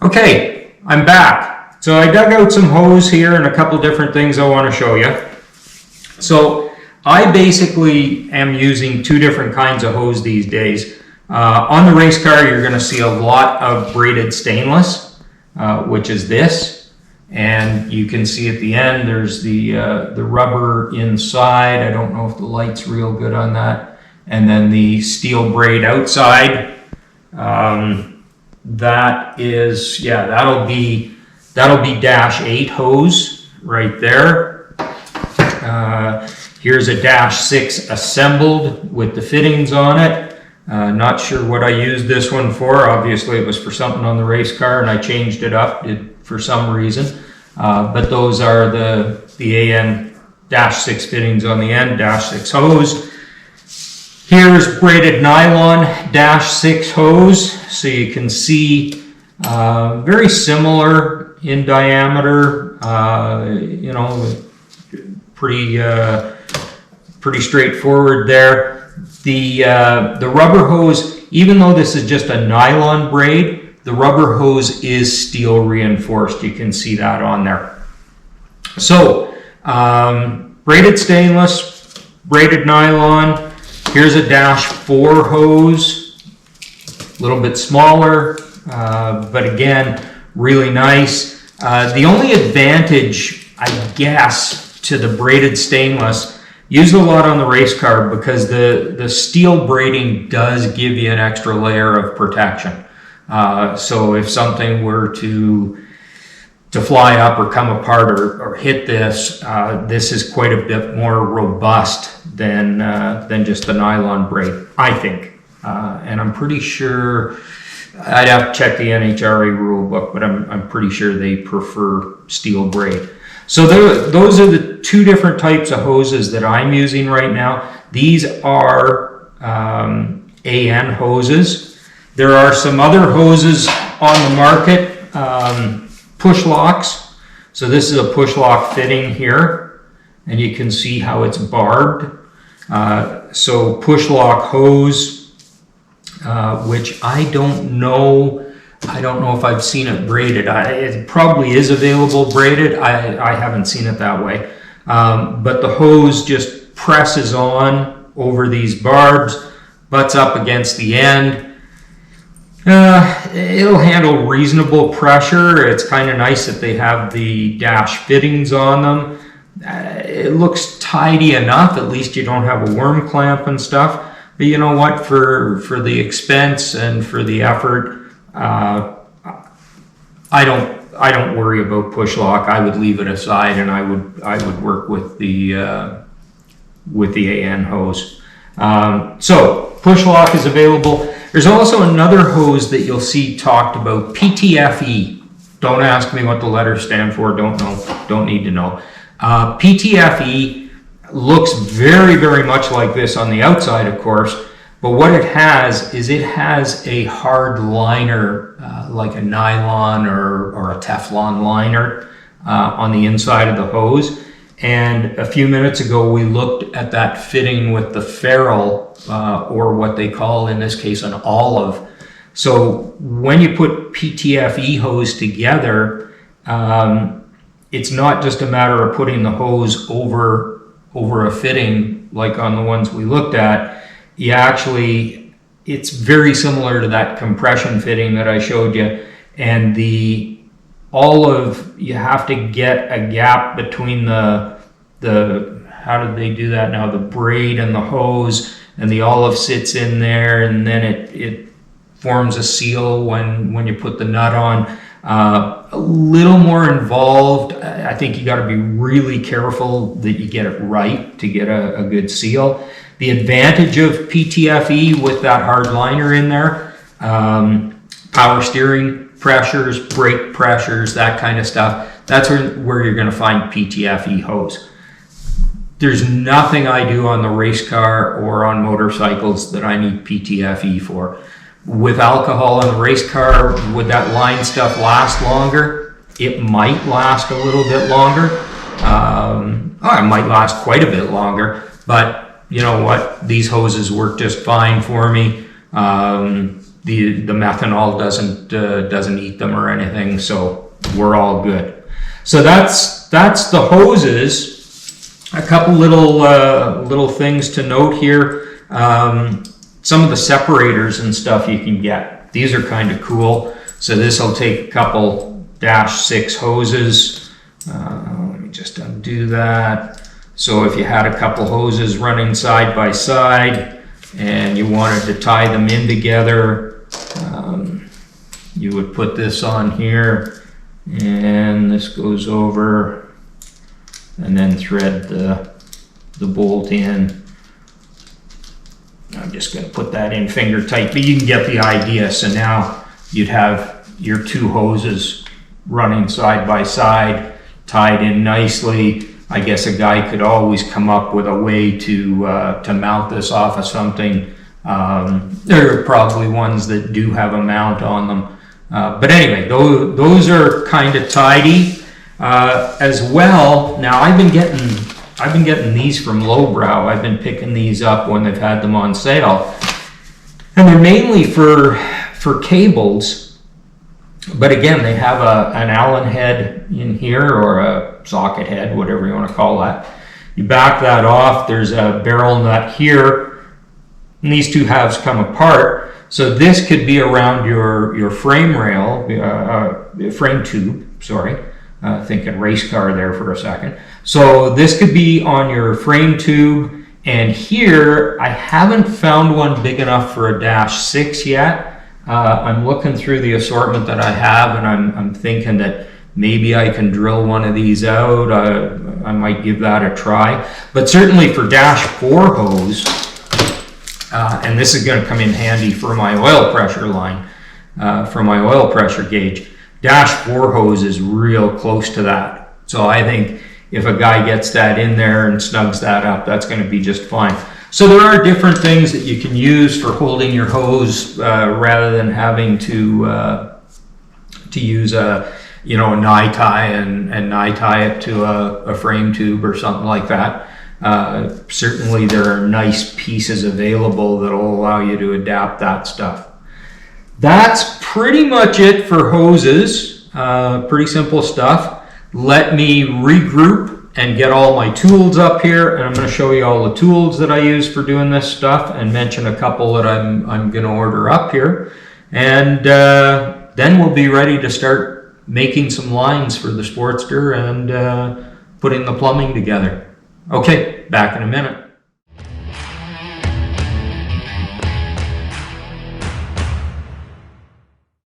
Okay, I'm back. So I dug out some hose here and a couple different things I want to show you. So I basically am using two different kinds of hose these days. On the race car, you're going to see a lot of braided stainless, which is this. And you can see at the end, there's the rubber inside. I don't know if the light's real good on that. And then the steel braid outside. That is, yeah, that'll be -8 hose right there. Here's a -6 assembled with the fittings on it. Not sure what I used this one for. Obviously it was for something on the race car and I changed it up for some reason. But those are the AN -6 fittings on the end, -6 hose. Here's braided nylon -6 hose. So you can see very similar in diameter, you know, pretty straightforward there. The rubber hose, even though this is just a nylon braid, the rubber hose is steel reinforced. You can see that on there. So braided stainless, braided nylon. Here's a -4 hose, a little bit smaller, but again, really nice. The only advantage, I guess, to the braided stainless, used a lot on the race car because the steel braiding does give you an extra layer of protection. So if something were to fly up or come apart or hit this, this is quite a bit more robust than just the nylon braid, I think. And I'm pretty sure, I'd have to check the NHRA rule book, but I'm pretty sure they prefer steel braid. So those are the two different types of hoses that I'm using right now. These are AN hoses. There are some other hoses on the market, push locks. So this is a push lock fitting here, and you can see how it's barbed. So push lock hose, which I don't know if I've seen it braided. It probably is available braided. I haven't seen it that way. But the hose just presses on over these barbs, butts up against the end. It'll handle reasonable pressure. It's kind of nice that they have the dash fittings on them. It looks tidy enough. At least you don't have a worm clamp and stuff. But you know what? For the expense and for the effort, I don't worry about push lock. I would leave it aside, and I would work with the AN hose. So push lock is available. There's also another hose that you'll see talked about, PTFE. Don't ask me what the letters stand for. Don't know. Don't need to know. PTFE looks very, very much like this on the outside, of course. But what it has is it has a hard liner, like a nylon or a Teflon liner on the inside of the hose. And a few minutes ago, we looked at that fitting with the ferrule, or what they call in this case an olive. So when you put PTFE hose together, it's not just a matter of putting the hose over a fitting like on the ones we looked at. You actually, it's very similar to that compression fitting that I showed you, and you have to get a gap between the how did they do that now, the braid and the hose, and the olive sits in there, and then it forms a seal when you put the nut on. A little more involved. I think you got to be really careful that you get it right to get a good seal. The advantage of PTFE with that hard liner in there, power steering pressures, brake pressures, that kind of stuff, that's where you're going to find PTFE hose. There's nothing I do on the race car or on motorcycles that I need PTFE for. With alcohol on the race car, would that line stuff last longer? It might last a little bit longer. It might last quite a bit longer, but you know what? These hoses work just fine for me. the methanol doesn't eat them or anything, so we're all good. So that's the hoses. A couple little things to note here. Some of the separators and stuff you can get. These are kind of cool. So this will take a couple -6 hoses. Let me just undo that. So if you had a couple hoses running side by side and you wanted to tie them in together, you would put this on here, and this goes over, and then thread the bolt in. I'm just going to put that in finger tight, but you can get the idea. So now you'd have your 2 hoses running side by side, tied in nicely. I guess a guy could always come up with a way to mount this off of something. There are probably ones that do have a mount on them. But anyway, those are kind of tidy as well. Now I've been getting these from Lowbrow. I've been picking these up when they've had them on sale, and they're mainly for cables. But again, they have an Allen head in here, or a socket head, whatever you want to call that. You back that off. There's a barrel nut here, and these 2 halves come apart. So this could be around your frame rail, frame tube, sorry. Thinking race car there for a second. So this could be on your frame tube, and here I haven't found one big enough for a -6 yet. I'm looking through the assortment that I have, and I'm thinking that maybe I can drill one of these out. I might give that a try. But certainly for -4 hose, and this is going to come in handy for my oil pressure line, for my oil pressure gauge. -4 hose is real close to that. So I think if a guy gets that in there and snugs that up, that's going to be just fine. So there are different things that you can use for holding your hose rather than having to use a nye tie and nye tie it to a frame tube or something like that. Certainly there are nice pieces available that will allow you to adapt that stuff. That's pretty much it for hoses. Pretty simple stuff. Let me regroup and get all my tools up here, and I'm going to show you all the tools that I use for doing this stuff, and mention a couple that I'm going to order up here, and then we'll be ready to start making some lines for the Sportster and putting the plumbing together. Okay, back in a minute.